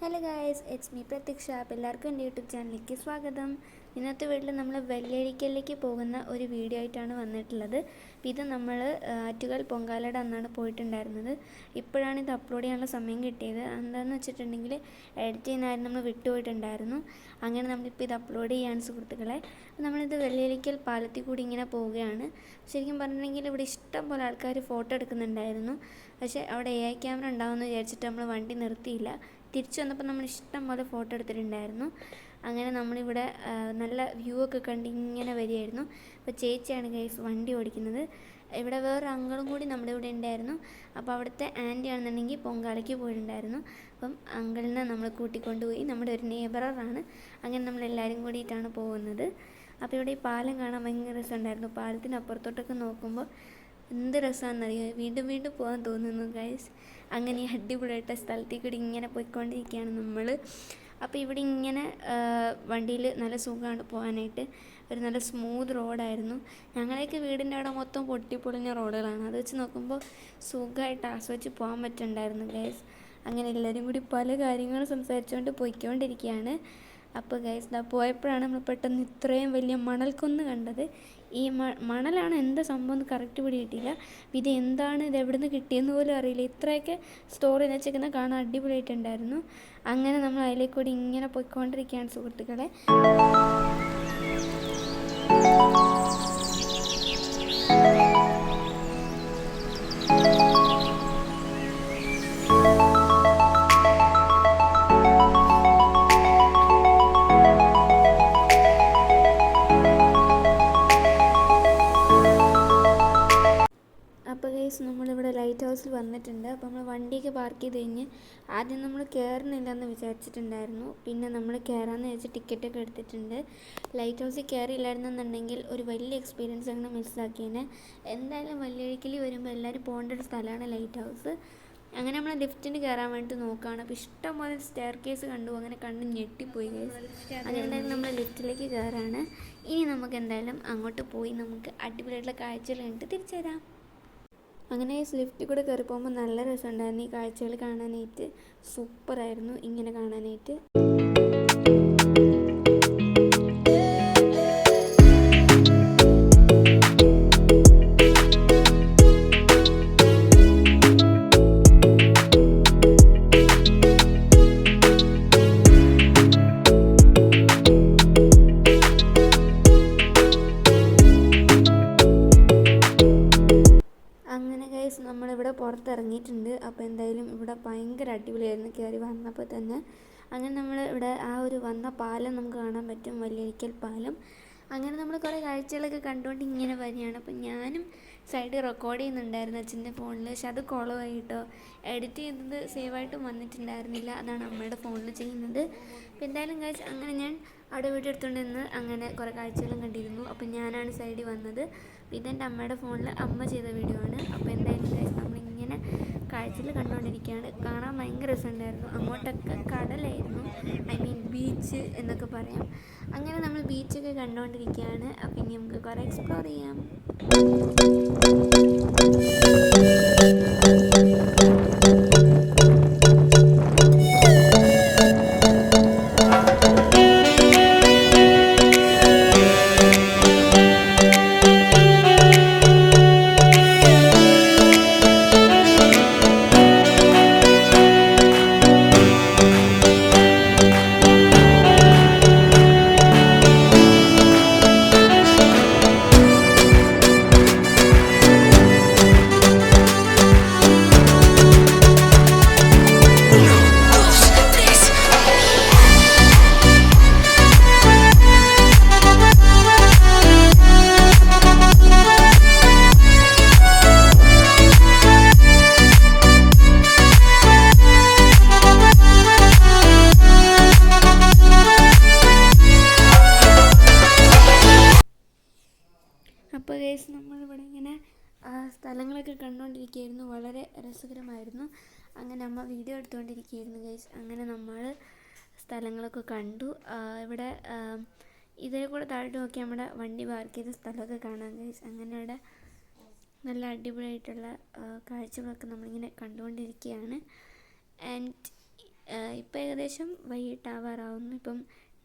Hello guys, it's me പ്രത്യക്ഷ. അപ്പോൾ എല്ലാവർക്കും എൻ്റെ യൂട്യൂബ് ചാനലിലേക്ക് സ്വാഗതം. ഇന്നത്തെ വീട്ടിൽ നമ്മൾ വെള്ളരിക്കലിലേക്ക് പോകുന്ന ഒരു വീഡിയോ ആയിട്ടാണ് വന്നിട്ടുള്ളത്. ഇത് നമ്മൾ ആറ്റുകാൽ പൊങ്കാലയുടെ അന്നാണ് പോയിട്ടുണ്ടായിരുന്നത്. ഇപ്പോഴാണ് ഇത് അപ്ലോഡ് ചെയ്യാനുള്ള സമയം കിട്ടിയത്. എന്താണെന്ന് വെച്ചിട്ടുണ്ടെങ്കിൽ എഡിറ്റ് ചെയ്യുന്നതായിരുന്നു നമ്മൾ വിട്ടുപോയിട്ടുണ്ടായിരുന്നു. അങ്ങനെ നമ്മളിപ്പോൾ ഇത് അപ്ലോഡ് ചെയ്യാണ് സുഹൃത്തുക്കളെ. നമ്മളിത് വെള്ളരിക്കൽ പാലത്തിൽ കൂടി ഇങ്ങനെ പോവുകയാണ്. ശരിക്കും പറഞ്ഞിട്ടുണ്ടെങ്കിൽ ഇവിടെ ഇഷ്ടം പോലെ ആൾക്കാർ ഫോട്ടോ എടുക്കുന്നുണ്ടായിരുന്നു. പക്ഷേ അവിടെ AI ക്യാമറ ഉണ്ടാവുമെന്ന് വിചാരിച്ചിട്ട് നമ്മൾ വണ്ടി നിർത്തിയില്ല. തിരിച്ചു വന്നപ്പോൾ നമ്മൾ ഇഷ്ടം പോലെ ഫോട്ടോ എടുത്തിട്ടുണ്ടായിരുന്നു. അങ്ങനെ നമ്മളിവിടെ നല്ല വ്യൂ ഒക്കെ കണ്ട് ഇങ്ങനെ വരികയായിരുന്നു. അപ്പോൾ ചേച്ചിയാണ് ഗൈസ് വണ്ടി ഓടിക്കുന്നത്. ഇവിടെ വേറെ അങ്കിളും കൂടി നമ്മുടെ ഇവിടെ ഉണ്ടായിരുന്നു. അപ്പോൾ അവിടുത്തെ ആൻറ്റി ആണെന്നുണ്ടെങ്കിൽ പൊങ്കാലയ്ക്ക് പോയിട്ടുണ്ടായിരുന്നു. അപ്പം അങ്കിളിനെ നമ്മൾ കൂട്ടിക്കൊണ്ടുപോയി. നമ്മുടെ ഒരു നെയ്ബറാണ്. അങ്ങനെ നമ്മളെല്ലാവരും കൂടിയിട്ടാണ് പോകുന്നത്. അപ്പോൾ ഇവിടെ ഈ പാലം കാണാൻ ഭയങ്കര രസമുണ്ടായിരുന്നു. പാലത്തിനപ്പുറത്തോട്ടൊക്കെ നോക്കുമ്പോൾ എന്ത് രസമാണെന്നറിയോ, വീണ്ടും വീണ്ടും പോകാൻ തോന്നുന്നു ഗൈസ്. അങ്ങനെ അടിപൊളിയായിട്ട് സ്ഥലത്തേക്ക് കൂടി ഇങ്ങനെ പോയിക്കൊണ്ടിരിക്കുകയാണ് നമ്മൾ. അപ്പോൾ ഇവിടെ ഇങ്ങനെ വണ്ടിയിൽ നല്ല സുഖമാണ് പോകാനായിട്ട്. ഒരു നല്ല സ്മൂത്ത് റോഡായിരുന്നു. ഞങ്ങളെയൊക്കെ വീടിൻ്റെ അവിടെ മൊത്തം പൊട്ടിപ്പൊളിഞ്ഞ റോഡുകളാണ്. അത് വെച്ച് നോക്കുമ്പോൾ സുഖമായിട്ട് ആസ്വദിച്ച് പോകാൻ പറ്റുന്നുണ്ടായിരുന്നു ഗൈസ്. അങ്ങനെ എല്ലാവരും കൂടി പല കാര്യങ്ങളും സംസാരിച്ചുകൊണ്ട് പോയിക്കൊണ്ടിരിക്കുകയാണ്. അപ്പോൾ ഗൈസ് പോയപ്പോഴാണ് നമ്മൾ പെട്ടെന്ന് ഇത്രയും വലിയ മണൽക്കുന്ന് കണ്ടത്. ഈ മണലാണ് എന്താ സംഭവം എന്ന് കറക്റ്റ് പിടി കിട്ടിയില്ല. ഇത് എന്താണ്, ഇത് എവിടെ നിന്ന് കിട്ടിയെന്ന് പോലും അറിയില്ല. ഇത്രയൊക്കെ സ്റ്റോർ ചെയ്ത് വെച്ചേക്കുന്ന കാണാൻ അടിപൊളിയായിട്ടുണ്ടായിരുന്നു. അങ്ങനെ നമ്മൾ അതിലേക്ക് കൂടി ഇങ്ങനെ പോയിക്കൊണ്ടിരിക്കുകയാണ് സുഹൃത്തുക്കളെ. അപ്പോൾ ഗൈസ് നമ്മളിവിടെ ലൈറ്റ് ഹൗസിൽ വന്നിട്ടുണ്ട്. അപ്പോൾ നമ്മൾ വണ്ടിയൊക്കെ പാർക്ക് ചെയ്ത് കഴിഞ്ഞ് ആദ്യം നമ്മൾ കയറുന്നില്ലെന്ന് വിചാരിച്ചിട്ടുണ്ടായിരുന്നു. പിന്നെ നമ്മൾ കയറാമെന്ന് വെച്ച് ടിക്കറ്റൊക്കെ എടുത്തിട്ടുണ്ട്. ലൈറ്റ് ഹൗസിൽ കയറിയില്ലായിരുന്നെന്നുണ്ടെങ്കിൽ ഒരു വലിയ എക്സ്പീരിയൻസ് അങ്ങനെ മിസ്സാക്കിയേനെ. എന്തായാലും വെള്ളരിക്കൽ വരുമ്പോൾ എല്ലാവരും പോകേണ്ട ഒരു സ്ഥലമാണ് ലൈറ്റ് ഹൗസ്. അങ്ങനെ നമ്മൾ ലിഫ്റ്റിന് കയറാൻ വേണ്ടി നോക്കുകയാണ്. അപ്പോൾ ഇഷ്ടംപോലെ സ്റ്റെയർ കേസ് കണ്ടു. അങ്ങനെ കണ്ട് ഞെട്ടിപ്പോയി ഗൈസ്. അങ്ങനെ എന്തായാലും നമ്മൾ ലിഫ്റ്റിലേക്ക് കയറാണ്. ഇനി നമുക്ക് എന്തായാലും അങ്ങോട്ട് പോയി നമുക്ക് അടിപൊളിയായിട്ടുള്ള കാഴ്ചകൾ കണ്ടിട്ട് തിരിച്ചു വരാം. അങ്ങനെ ലിഫ്റ്റിൽ കൂടെ കയറി പോകുമ്പോൾ നല്ല രസമുണ്ടായിരുന്നു. ഈ കാഴ്ചകൾ കാണാനായിട്ട് സൂപ്പറായിരുന്നു ഇങ്ങനെ കാണാനായിട്ട്. നമ്മളിവിടെ പുറത്തിറങ്ങിയിട്ടുണ്ട്. അപ്പോൾ എന്തായാലും ഇവിടെ ഭയങ്കര അടിപൊളിയായിരുന്നു കയറി വന്നപ്പോൾ തന്നെ. അങ്ങനെ നമ്മൾ ഇവിടെ ആ ഒരു വന്ന പാലം നമുക്ക് കാണാൻ പറ്റും, വെള്ളരിക്കൽ പാലം. അങ്ങനെ നമ്മൾ കുറേ കാഴ്ചകളൊക്കെ കണ്ടുകൊണ്ട് ഇങ്ങനെ വരികയാണ്. അപ്പോൾ ഞാനും സൈഡിൽ റെക്കോർഡ് ചെയ്യുന്നുണ്ടായിരുന്നു അച്ഛൻ്റെ ഫോണിൽ. പക്ഷെ അത് കുളമായി കേട്ടോ. എഡിറ്റ് ചെയ്തത് സേവായിട്ടും വന്നിട്ടുണ്ടായിരുന്നില്ല. അതാണ് അമ്മയുടെ ഫോണിൽ ചെയ്യുന്നത്. അപ്പോൾ എന്തായാലും കാഴ്ച അങ്ങനെ ഞാൻ അവിടെ വീഡിയോ എടുത്തുകൊണ്ട് നിന്ന് അങ്ങനെ കുറേ കാഴ്ചകളും കണ്ടിരുന്നു. അപ്പോൾ ഞാനാണ് സൈഡിൽ വന്നത്. ഇതെൻ്റെ അമ്മയുടെ ഫോണിൽ അമ്മ ചെയ്ത വീഡിയോ ആണ്. അപ്പോൾ എന്തായാലും നമ്മളിങ്ങനെ കാഴ്ചകൾ കണ്ടുകൊണ്ടിരിക്കുകയാണ്. കാണാൻ ഭയങ്കര രസമുണ്ടായിരുന്നു. അങ്ങോട്ടൊക്കെ കടലായിരുന്നു, ഐ മീൻ ബീച്ച് എന്നൊക്കെ പറയാം. അങ്ങനെ നമ്മൾ ബീച്ചൊക്കെ കണ്ടുകൊണ്ടിരിക്കുകയാണ്. അപ്പോൾ ഇനി നമുക്ക് കുറേ എക്സ്പ്ലോർ ചെയ്യാം. അപ്പോൾ ഗൈസ് നമ്മളിവിടെ ഇങ്ങനെ സ്ഥലങ്ങളൊക്കെ കണ്ടുകൊണ്ടിരിക്കുകയായിരുന്നു. വളരെ രസകരമായിരുന്നു. അങ്ങനെ അമ്മ വീഡിയോ എടുത്തുകൊണ്ടിരിക്കുകയായിരുന്നു ഗൈസ്. അങ്ങനെ നമ്മൾ സ്ഥലങ്ങളൊക്കെ കണ്ടു. ഇവിടെ ഇതേ കൂടെ താഴോട്ട് നോക്കി നമ്മുടെ വണ്ടി പാർക്ക് ചെയ്ത സ്ഥലമൊക്കെ കാണാം ഗൈസ്. അങ്ങനെ ഇവിടെ നല്ല അടിപൊളിയായിട്ടുള്ള കാഴ്ചകളൊക്കെ നമ്മളിങ്ങനെ കണ്ടുകൊണ്ടിരിക്കുകയാണ്. ആൻഡ് ഇപ്പം ഏകദേശം വൈകിട്ടാവാറാവുന്നു. ഇപ്പം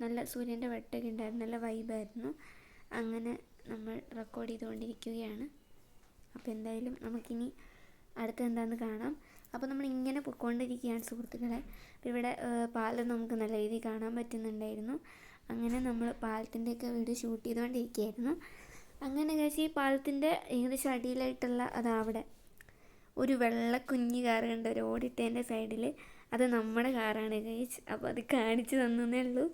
നല്ല സൂര്യൻ്റെ വെട്ടമൊക്കെ ഉണ്ടായിരുന്നു, നല്ല വൈബായിരുന്നു. അങ്ങനെ നമ്മൾ റെക്കോർഡ് ചെയ്തുകൊണ്ടിരിക്കുകയാണ്. അപ്പോൾ എന്തായാലും നമുക്കിനി അടുത്ത എന്താണെന്ന് കാണാം. അപ്പോൾ നമ്മൾ ഇങ്ങനെ പൊയ്ക്കൊണ്ടിരിക്കുകയാണ് സുഹൃത്തുക്കളെ. അപ്പോൾ ഇവിടെ പാലം നമുക്ക് നല്ല രീതിയിൽ കാണാൻ പറ്റുന്നുണ്ടായിരുന്നു. അങ്ങനെ നമ്മൾ പാലത്തിൻ്റെയൊക്കെ വീഡിയോ ഷൂട്ട് ചെയ്തുകൊണ്ടിരിക്കുകയായിരുന്നു. അങ്ങനെ കഴിച്ച് ഈ പാലത്തിൻ്റെ ഏകദേശം അടിയിലായിട്ടുള്ള അവിടെ ഒരു വെള്ള കുഞ്ഞ് കാറ് കണ്ട് ഒരു ഓടിട്ടതിൻ്റെ സൈഡിൽ, അത് നമ്മുടെ കാറാണ് ഗൈസ്. അപ്പോൾ അത് കാണിച്ചു തന്നേ ഉള്ളൂ,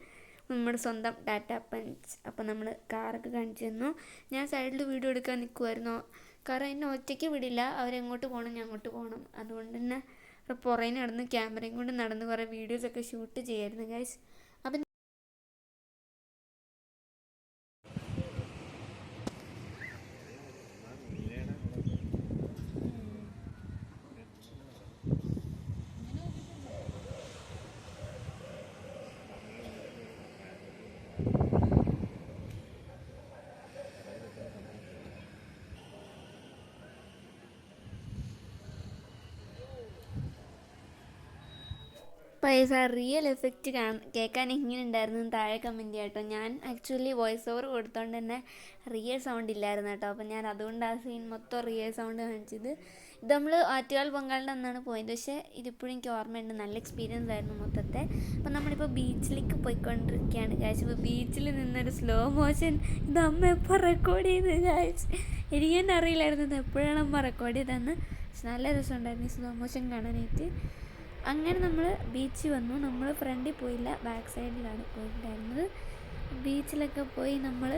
നമ്മുടെ സ്വന്തം ടാറ്റ പഞ്ച്. അപ്പോൾ നമ്മൾ കാറൊക്കെ കാണിച്ചു തന്നു. ഞാൻ സൈഡിൽ വീഡിയോ എടുക്കാൻ നിൽക്കുമായിരുന്നു. കാരണം എന്നെ ഒറ്റയ്ക്ക് വിടില്ല, അവരെങ്ങോട്ട് പോകണം ഞാൻ അങ്ങോട്ട് പോകണം. അതുകൊണ്ട് തന്നെ പുറകെ നടന്ന് ക്യാമറയും കൊണ്ട് നടന്ന് കുറേ വീഡിയോസൊക്കെ ഷൂട്ട് ചെയ്യായിരുന്നു ഗൈസ്. അപ്പം പൈസ റിയൽ എഫക്റ്റ് കേൾക്കാൻ എങ്ങനെ ഉണ്ടായിരുന്നു താഴെ കമൻറ്റ് കേട്ടോ. ഞാൻ ആക്ച്വലി വോയിസ് ഓവർ കൊടുത്തോണ്ട് തന്നെ റിയൽ സൗണ്ട് ഇല്ലായിരുന്നു കേട്ടോ. അപ്പോൾ ഞാൻ അതുകൊണ്ട് ആ സീൻ മൊത്തം റിയൽ സൗണ്ട് കാണിച്ചത്. ഇത് നമ്മൾ ആറ്റുകാൽ പൊങ്കാലിൻ്റെ അന്നാണ് പോയത്, പക്ഷേ ഇതിപ്പോഴും എനിക്ക് ഓർമ്മയുണ്ട്. നല്ല എക്സ്പീരിയൻസ് ആയിരുന്നു മൊത്തത്തെ. അപ്പോൾ നമ്മളിപ്പോൾ ബീച്ചിലേക്ക് പോയിക്കൊണ്ടിരിക്കുകയാണ് ഗായ്സ്. ഇപ്പോൾ ബീച്ചിൽ നിന്നൊരു സ്ലോ മോഷൻ ഇത് അമ്മ എപ്പോൾ റെക്കോർഡ് ചെയ്ത് ഗായ്സ്. എനിക്ക് തന്നെ അറിയില്ലായിരുന്നു ഇത് എപ്പോഴാണ് അമ്മ റെക്കോർഡ് ചെയ്തതെന്ന്. പക്ഷെ നല്ല രസമുണ്ടായിരുന്നു ഈ സ്ലോ മോഷൻ കാണാനായിട്ട്. അങ്ങനെ നമ്മൾ ബീച്ചിൽ വന്നു. നമ്മൾ ഫ്രണ്ടിൽ പോയില്ല, ബാക്ക് സൈഡിലാണ് പോയിട്ടുണ്ടായിരുന്നത്. ബീച്ചിലൊക്കെ പോയി നമ്മൾ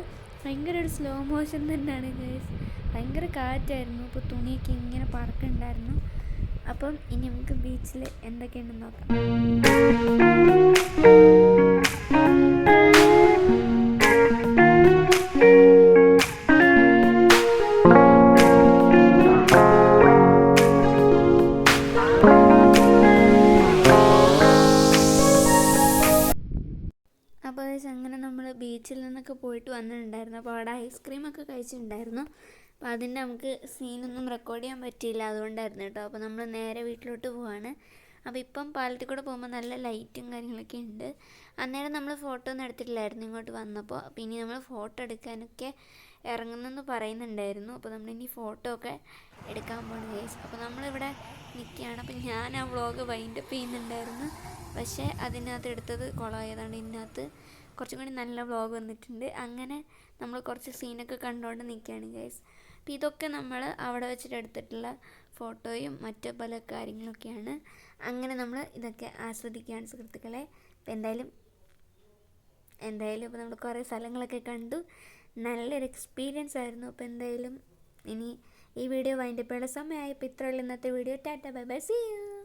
ഭയങ്കര ഒരു സ്ലോ മോഷൻ തന്നെയാണ് ഗൈസ്. ഭയങ്കര കാറ്റായിരുന്നു. അപ്പോൾ തുണിയൊക്കെ ഇങ്ങനെ പറക്കുന്നുണ്ടായിരുന്നു. അപ്പം ഇനി നമുക്ക് ബീച്ചിൽ എന്തൊക്കെയുണ്ടെന്ന് നോക്കാം. അപ്പോൾ അങ്ങനെ നമ്മൾ ബീച്ചിൽ നിന്നൊക്കെ പോയിട്ട് വന്നിട്ടുണ്ടായിരുന്നു. അപ്പോൾ അവിടെ ഐസ്ക്രീമൊക്കെ കഴിച്ചിട്ടുണ്ടായിരുന്നു. അപ്പോൾ അതിൻ്റെ നമുക്ക് സീനൊന്നും റെക്കോർഡ് ചെയ്യാൻ പറ്റിയില്ല, അതുകൊണ്ടായിരുന്നു കേട്ടോ. അപ്പോൾ നമ്മൾ നേരെ വീട്ടിലോട്ട് പോവാണ്. അപ്പോൾ ഇപ്പം പാലത്തിൽ കൂടെ പോകുമ്പോൾ നല്ല ലൈറ്റും കാര്യങ്ങളൊക്കെ ഉണ്ട്. അന്നേരം നമ്മൾ ഫോട്ടോ ഒന്നും എടുത്തിട്ടില്ലായിരുന്നു ഇങ്ങോട്ട് വന്നപ്പോൾ. അപ്പോൾ ഇനി നമ്മൾ ഫോട്ടോ എടുക്കാനൊക്കെ ഇറങ്ങുന്നെന്ന് പറയുന്നുണ്ടായിരുന്നു. അപ്പോൾ നമ്മളിനി ഫോട്ടോ ഒക്കെ എടുക്കാൻ പോകണം ഗൈസ്. അപ്പോൾ നമ്മളിവിടെ നിൽക്കുകയാണ്. അപ്പോൾ ഞാൻ ആ വ്ളോഗ് വൈൻഡപ്പ് ചെയ്യുന്നുണ്ടായിരുന്നു, പക്ഷേ അതിനകത്ത് എടുത്തത് കുളമായതാണ്. ഇതിനകത്ത് കുറച്ചും കൂടി നല്ല വ്ളോഗ് വന്നിട്ടുണ്ട്. അങ്ങനെ നമ്മൾ കുറച്ച് സീനൊക്കെ കണ്ടുകൊണ്ട് നിൽക്കുകയാണ് ഗൈസ്. അപ്പോൾ ഇതൊക്കെ നമ്മൾ അവിടെ വെച്ചിട്ട് എടുത്തിട്ടുള്ള ഫോട്ടോയും മറ്റു പല കാര്യങ്ങളൊക്കെയാണ്. അങ്ങനെ നമ്മൾ ഇതൊക്കെ ആസ്വദിക്കുകയാണ് സുഹൃത്തുക്കളെ. അപ്പോൾ എന്തായാലും ഇപ്പോൾ നമ്മൾ കുറേ സ്ഥലങ്ങളൊക്കെ കണ്ടു. നല്ലൊരു എക്സ്പീരിയൻസ് ആയിരുന്നു. അപ്പോൾ എന്തായാലും ഇനി ഈ വീഡിയോ വൈൻഡപ്പ് ചെയ്യാനുള്ള സമയമായി. ഇപ്പോൾ ഇത്രയുള്ള ഇന്നത്തെ video. Tata bye bye, see U.